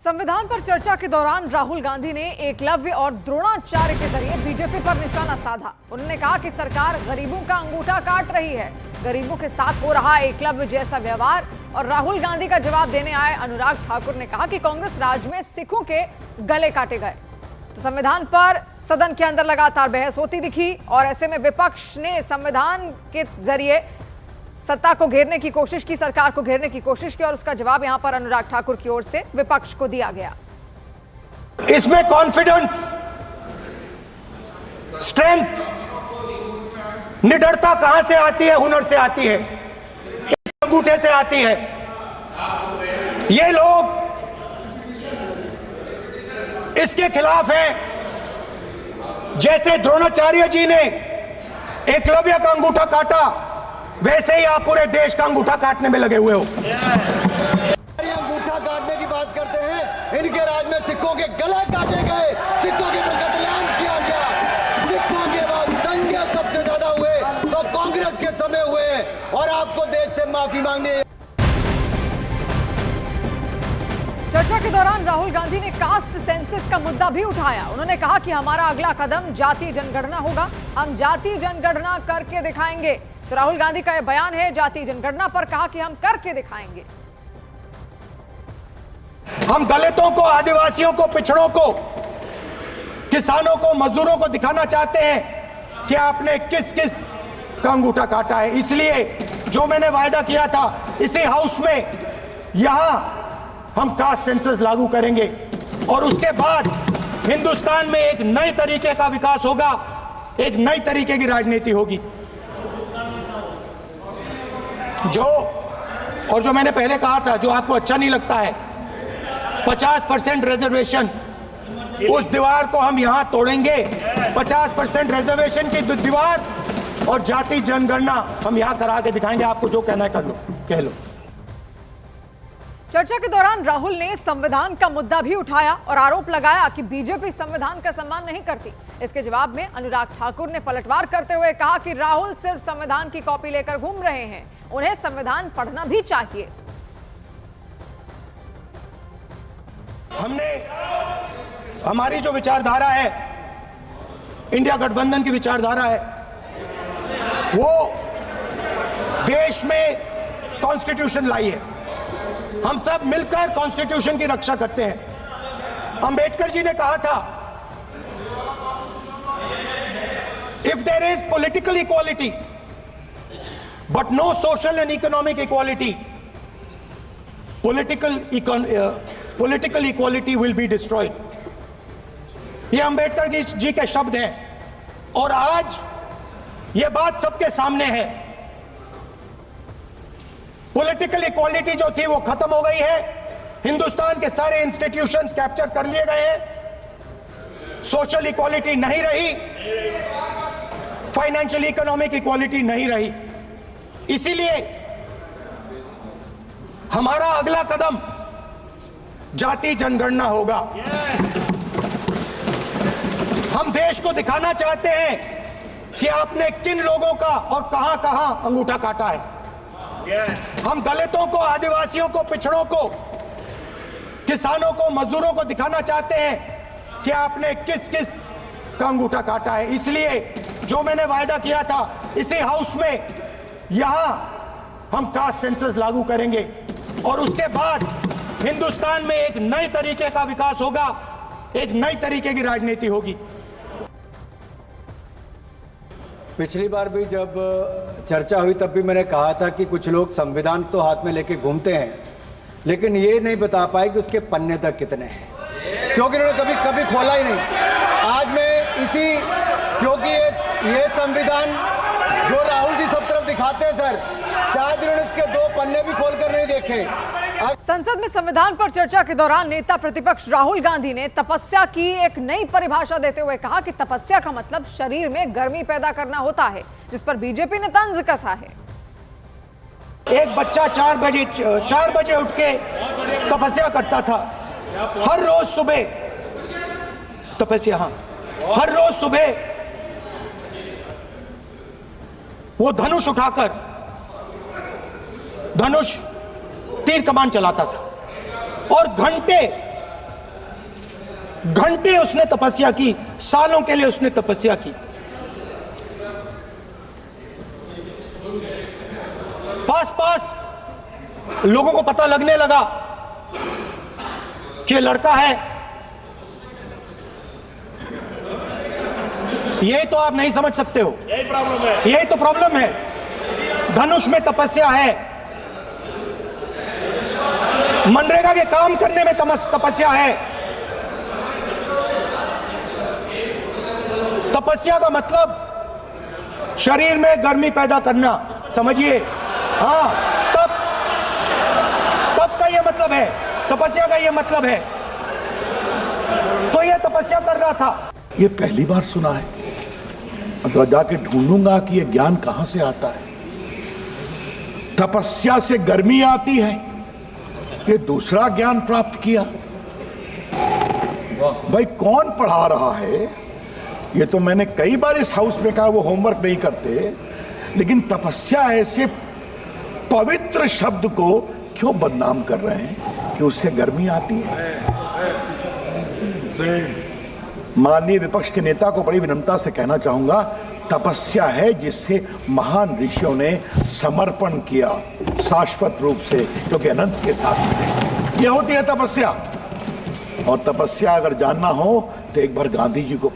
संविधान पर चर्चा के दौरान राहुल गांधी ने एकलव्य और द्रोणाचार्य के जरिए बीजेपी पर निशाना साधा। उन्होंने कहा कि सरकार गरीबों का अंगूठा काट रही है, गरीबों के साथ हो रहा एकलव्य जैसा व्यवहार। और राहुल गांधी का जवाब देने आए अनुराग ठाकुर ने कहा कि कांग्रेस राज में सिखों के गले काटे गए। तो संविधान पर सदन के अंदर लगातार बहस होती दिखी और ऐसे में विपक्ष ने संविधान के जरिए सत्ता को घेरने की कोशिश की, सरकार को घेरने की कोशिश की और उसका जवाब यहां पर अनुराग ठाकुर की ओर से विपक्ष को दिया गया। इसमें कॉन्फिडेंस, स्ट्रेंथ, निडरता कहां से आती है? हुनर से आती है, इस अंगूठे से आती है। ये लोग इसके खिलाफ हैं। जैसे द्रोणाचार्य जी ने एकलव्य का अंगूठा काटा, वैसे ही आप पूरे देश का अंगूठा काटने में लगे हुए हो। अंगूठा काटने की बात करते हैं, इनके राज में सिखों के गले काटे गए, सिखों के ऊपर कत्लेआम किया गया। सिखों के बाद दंगे सबसे ज्यादा हुए तो कांग्रेस के समय हुए और आपको देश से माफी मांगनी है। चर्चा के दौरान राहुल गांधी ने कास्ट सेंसस का मुद्दा भी उठाया। उन्होंने कहा कि हमारा अगला कदम जातीय जनगणना होगा, हम जातीय जनगणना करके दिखाएंगे। तो राहुल गांधी का यह बयान है जातीय जनगणना पर, कहा कि हम करके दिखाएंगे। हम दलितों को, आदिवासियों को, पिछड़ों को, किसानों को, मजदूरों को दिखाना चाहते हैं कि आपने किस किस का अंगूठा काटा है। इसलिए जो मैंने वायदा किया था, इसी हाउस में यहां हम कास्ट सेंसस लागू करेंगे और उसके बाद हिंदुस्तान में एक नए तरीके का विकास होगा, एक नई तरीके की राजनीति होगी। जो मैंने पहले कहा था, जो आपको अच्छा नहीं लगता है, 50% रिजर्वेशन, उस दीवार को हम यहां तोड़ेंगे। 50% रिजर्वेशन की दीवार और जाति जनगणना हम यहां करा के दिखाएंगे। आपको जो कहना है कर लो, कह लो। चर्चा के दौरान राहुल ने संविधान का मुद्दा भी उठाया और आरोप लगाया कि बीजेपी संविधान का सम्मान नहीं करती। इसके जवाब में अनुराग ठाकुर ने पलटवार करते हुए कहा कि राहुल सिर्फ संविधान की कॉपी लेकर घूम रहे हैं, उन्हें संविधान पढ़ना भी चाहिए। हमारी जो विचारधारा है, इंडिया गठबंधन की विचारधारा है, वो देश में कॉन्स्टिट्यूशन लाई है। हम सब मिलकर कॉन्स्टिट्यूशन की रक्षा करते हैं। अंबेडकर जी ने कहा था, if there is political equality but no social and economic equality, political equality will be destroyed. ये अंबेडकर जी के शब्द हैं और आज ये बात सबके सामने है। पॉलिटिकल इक्वालिटी जो थी वो खत्म हो गई है। हिंदुस्तान के सारे इंस्टीट्यूशंस कैप्चर कर लिए गए हैं। सोशल इक्वालिटी नहीं रही, फाइनेंशियल इकोनॉमिक इक्वालिटी नहीं रही। इसीलिए हमारा अगला कदम जाति जनगणना होगा। हम देश को दिखाना चाहते हैं कि आपने किन लोगों का और कहां कहां अंगूठा काटा है। हम दलितों को, आदिवासियों को, पिछड़ों को, किसानों को, मजदूरों को दिखाना चाहते हैं कि आपने किस किस का अंगूठा काटा है। इसलिए जो मैंने वायदा किया था, इसी हाउस में यहां हम कास्ट सेंसस लागू करेंगे और उसके बाद हिंदुस्तान में एक नए तरीके का विकास होगा, एक नई तरीके की राजनीति होगी। पिछली बार भी जब चर्चा हुई तब भी मैंने कहा था कि कुछ लोग संविधान तो हाथ में लेके घूमते हैं, लेकिन ये नहीं बता पाए कि उसके पन्ने तक कितने हैं, क्योंकि उन्होंने कभी खोला ही नहीं। आज मैं क्योंकि ये संविधान जो राहुल जी सब तरफ दिखाते हैं सर, शायद इन्होंने इसके 2 पन्ने भी खोलकर नहीं देखे। संसद में संविधान पर चर्चा के दौरान नेता प्रतिपक्ष राहुल गांधी ने तपस्या की एक नई परिभाषा देते हुए कहा कि तपस्या का मतलब शरीर में गर्मी पैदा करना होता है, जिस पर बीजेपी ने तंज कसा है। एक बच्चा 4 बजे उठ के तपस्या करता था। हर रोज सुबह तपस्या, हर रोज सुबह वो धनुष उठाकर तीर कमान चलाता था और घंटे घंटे उसने तपस्या की, सालों के लिए उसने तपस्या की। पास पास लोगों को पता लगने लगा कि लड़का है। यही तो आप नहीं समझ सकते हो, यही प्रॉब्लम है, यही तो प्रॉब्लम है। धनुष में तपस्या है, मनरेगा के काम करने में तपस्या है। तपस्या का मतलब शरीर में गर्मी पैदा करना, समझिए। हाँ, तब का ये मतलब है, तपस्या का ये मतलब है। तो ये तपस्या कर रहा था। ये पहली बार सुना है। मतलब जाके ढूंढूंगा कि ये ज्ञान कहां से आता है। तपस्या से गर्मी आती है, ये दूसरा ज्ञान प्राप्त किया। भाई कौन पढ़ा रहा है? ये तो मैंने कई बार इस हाउस में कहा वो होमवर्क नहीं करते, लेकिन तपस्या ऐसे पवित्र शब्द को क्यों बदनाम कर रहे हैं कि उससे गर्मी आती है। माननीय विपक्ष के नेता को बड़ी विनम्रता से कहना चाहूंगा, तपस्या है जिससे महान ऋषियों ने समर्पण किया शाश्वत रूप से, क्योंकि अनंत के साथ में ये होती है तपस्या। और तपस्या अगर जानना हो तो एक बार गांधी जी को